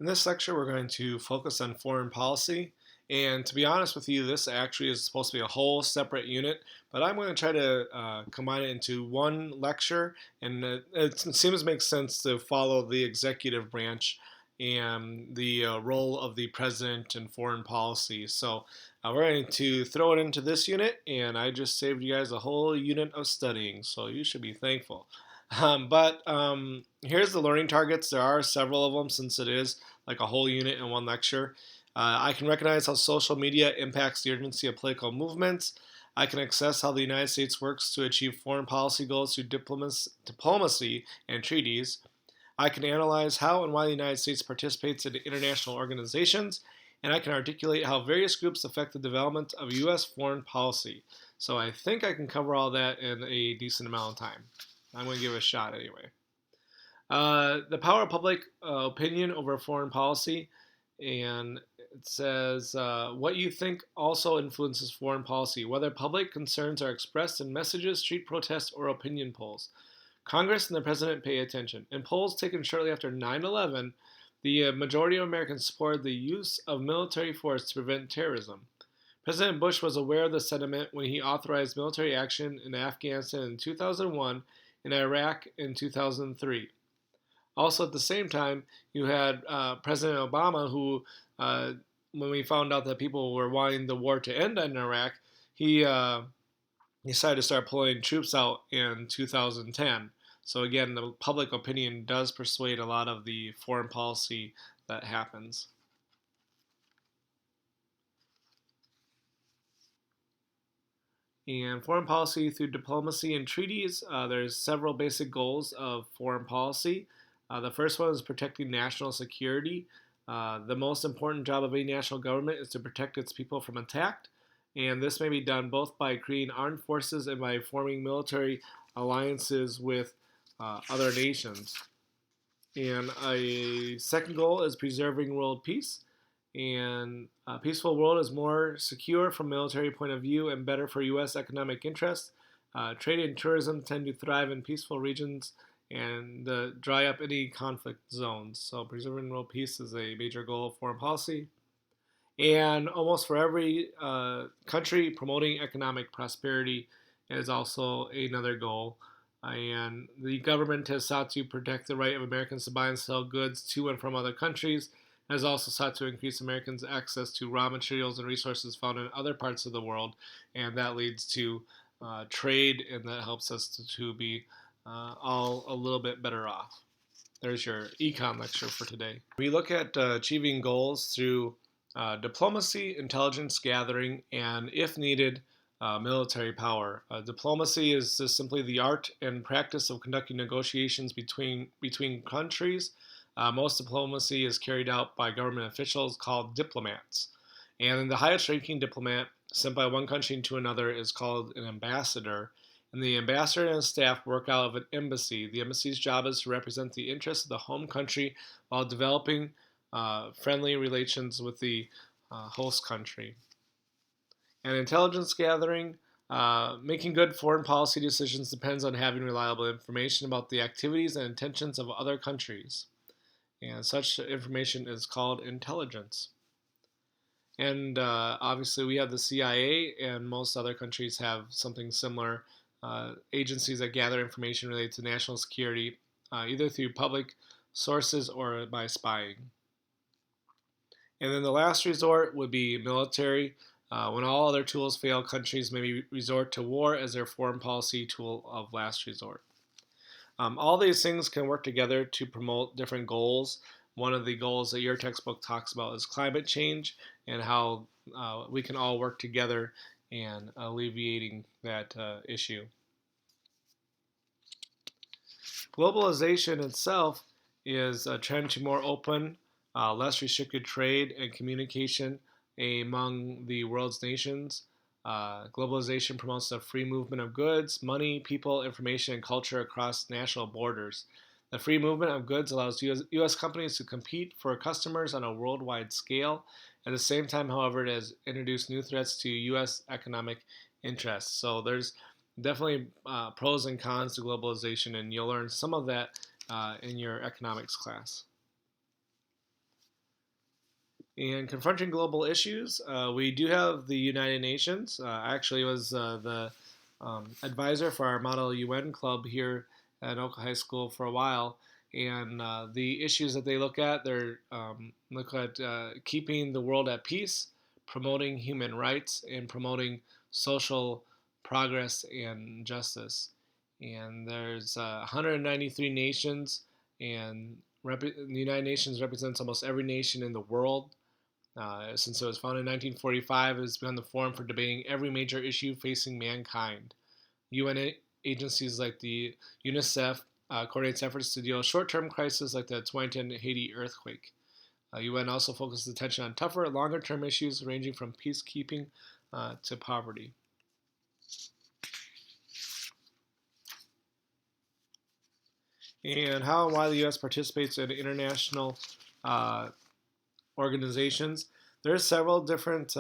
In this lecture, we're going to focus on foreign policy. And to be honest with you, this actually is supposed to be a whole separate unit, but I'm going to try to combine it into one lecture. And it seems to make sense to follow the executive branch and the role of the president in foreign policy. So we're going to throw it into this unit, and I just saved you guys a whole unit of studying, so you should be thankful. But here's the learning targets. There are several of them since it is like a whole unit in one lecture. I can recognize how social media impacts the urgency of political movements. I can assess how the United States works to achieve foreign policy goals through diplomacy and treaties. I can analyze how and why the United States participates in international organizations, and I can articulate how various groups affect the development of U.S. foreign policy. So I think I can cover all that in a decent amount of time. I'm going to give it a shot anyway. The power of public opinion over foreign policy, and it says what you think also influences foreign policy, whether public concerns are expressed in messages, street protests, or opinion polls. Congress and the president pay attention. In polls taken shortly after 9/11, the majority of Americans supported the use of military force to prevent terrorism. President Bush was aware of the sentiment when he authorized military action in Afghanistan in 2001 and Iraq in 2003. Also, at the same time, you had President Obama, who, when we found out that people were wanting the war to end in Iraq, he decided to start pulling troops out in 2010. So again, the public opinion does persuade a lot of the foreign policy that happens. And foreign policy through diplomacy and treaties, there's several basic goals of foreign policy. The first one is protecting national security. The most important job of any national government is to protect its people from attack, and this may be done both by creating armed forces and by forming military alliances with other nations. And a second goal is preserving world peace. And a peaceful world is more secure from a military point of view and better for U.S. economic interests. Trade and tourism tend to thrive in peaceful regions and dry up any conflict zones. So preserving world peace is a major goal of foreign policy. And almost for every country, promoting economic prosperity is also another goal. And the government has sought to protect the right of Americans to buy and sell goods to and from other countries, and has also sought to increase Americans' access to raw materials and resources found in other parts of the world, and that leads to trade, and that helps us to be all a little bit better off. There's your econ lecture for today. We look at achieving goals through diplomacy, intelligence gathering, and, if needed, military power. Diplomacy is just simply the art and practice of conducting negotiations between countries. Most diplomacy is carried out by government officials called diplomats. And the highest ranking diplomat sent by one country to another is called an ambassador. And the ambassador and his staff work out of an embassy. The embassy's job is to represent the interests of the home country while developing friendly relations with the host country. And intelligence gathering, making good foreign policy decisions depends on having reliable information about the activities and intentions of other countries. And such information is called intelligence. And obviously we have the CIA, and most other countries have something similar, agencies that gather information related to national security, either through public sources or by spying. And then the last resort would be military. When all other tools fail, countries may resort to war as their foreign policy tool of last resort. All these things can work together to promote different goals. One of the goals that your textbook talks about is climate change, and how we can all work together in alleviating that issue. Globalization itself is a trend to more open, less restricted trade and communication among the world's nations. Globalization promotes the free movement of goods, money, people, information, and culture across national borders. The free movement of goods allows U.S. companies to compete for customers on a worldwide scale. At the same time, however, it has introduced new threats to U.S. economic interests. So there's definitely pros and cons to globalization, and you'll learn some of that in your economics class. And confronting global issues, we do have the United Nations. I actually was the advisor for our Model UN club here at Oka High School for a while. And the issues that they they're look at keeping the world at peace, promoting human rights, and promoting social progress and justice. And there's 193 nations, and the United Nations represents almost every nation in the world. Since it was founded in 1945, it has become the forum for debating every major issue facing mankind. UN agencies like the UNICEF coordinates efforts to deal with short-term crises like the 2010 Haiti earthquake. UN also focuses attention on tougher, longer-term issues ranging from peacekeeping to poverty. And how and why the U.S. participates in international uh, organizations. There are several different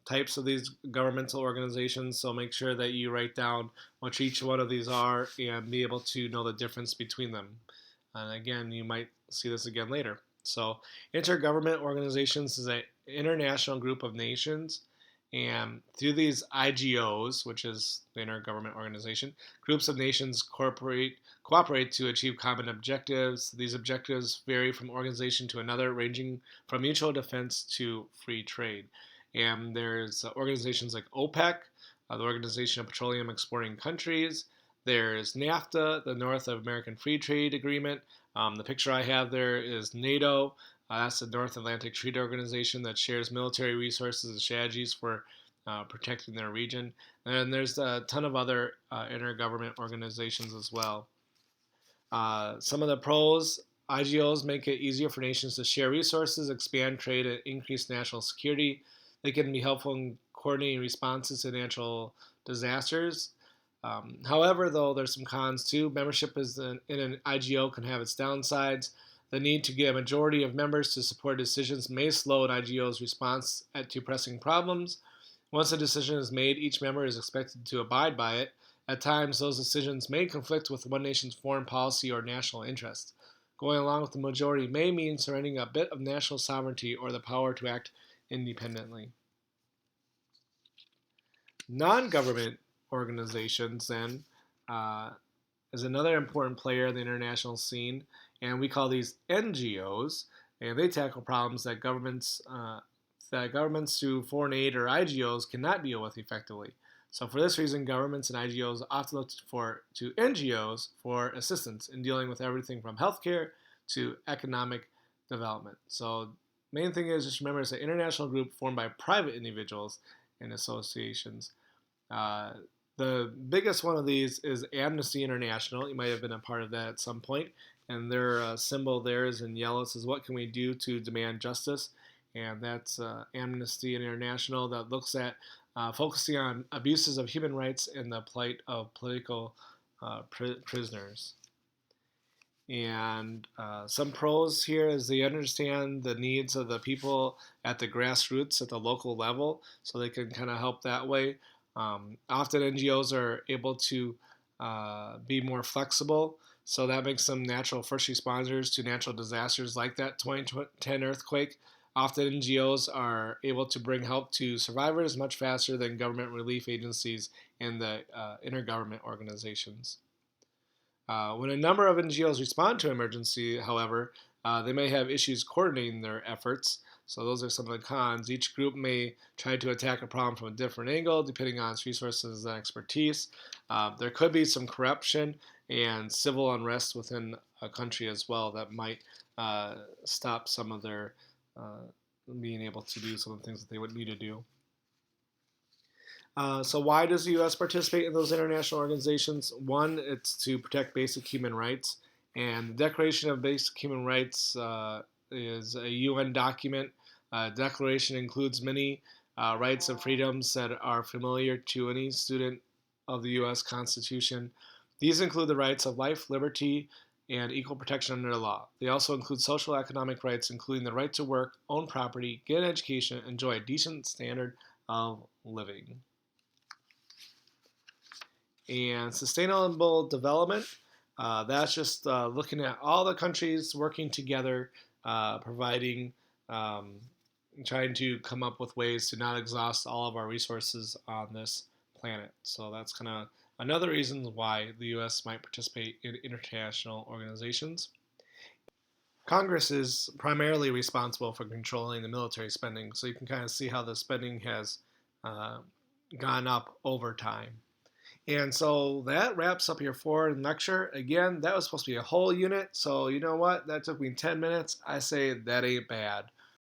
types of these governmental organizations, so make sure that you write down what each one of these are and be able to know the difference between them. And again, you might see this again later. So, intergovernment organizations is an international group of nations, and through these IGOs, which is the intergovernment organization, groups of nations cooperate to achieve common objectives. These objectives vary from organization to another, ranging from mutual defense to free trade. And there's organizations like OPEC, the Organization of Petroleum Exporting Countries. There's NAFTA, the North American Free Trade Agreement. The picture I have there is NATO. That's the North Atlantic Treaty Organization that shares military resources and strategies for protecting their region. And there's a ton of other intergovernment organizations as well. Some of the pros: IGOs make it easier for nations to share resources, expand trade, and increase national security. They can be helpful in coordinating responses to natural disasters. However, though, there's some cons too. Membership in an IGO can have its downsides. The need to get a majority of members to support decisions may slow an IGO's response to pressing problems. Once a decision is made, each member is expected to abide by it. At times, those decisions may conflict with one nation's foreign policy or national interests. Going along with the majority may mean surrendering a bit of national sovereignty or the power to act independently. Non-government organizations, then, is another important player in the international scene, and we call these NGOs, and they tackle problems that governments through foreign aid or IGOs cannot deal with effectively. So for this reason, governments and IGOs often look to NGOs for assistance in dealing with everything from healthcare to economic development. So main thing is just remember it's an international group formed by private individuals and associations. Uh, the biggest one of these is Amnesty International. You might have been a part of that at some point, and their symbol there is in yellow. It says, "What can we do to demand justice?" And that's Amnesty International that looks at focusing on abuses of human rights and the plight of political prisoners. And some pros here is they understand the needs of the people at the grassroots, at the local level, so they can kind of help that way. Often NGOs are able to be more flexible, so that makes them natural first responders to natural disasters like that 2010 earthquake. Often NGOs are able to bring help to survivors much faster than government relief agencies and the intergovernment organizations. When a number of NGOs respond to an emergency, however, they may have issues coordinating their efforts. So those are some of the cons. Each group may try to attack a problem from a different angle, depending on its resources and expertise. There could be some corruption and civil unrest within a country as well that might stop some of their being able to do some of the things that they would need to do. So why does the U.S. participate in those international organizations? One, it's to protect basic human rights. And the Declaration of Basic Human Rights is a UN document. The Declaration includes many rights and freedoms that are familiar to any student of the U.S. Constitution. These include the rights of life, liberty, and equal protection under the law. They also include social economic rights, including the right to work, own property, get an education, enjoy a decent standard of living. And sustainable development, that's just looking at all the countries working together, providing trying to come up with ways to not exhaust all of our resources on this planet. So that's kind of another reason why the U.S. might participate in international organizations. Congress is primarily responsible for controlling the military spending, so you can kind of see how the spending has uh, gone up over time. And so that wraps up your foreign lecture. Again, that was supposed to be a whole unit, so you know what? That took me 10 minutes. I say that ain't bad.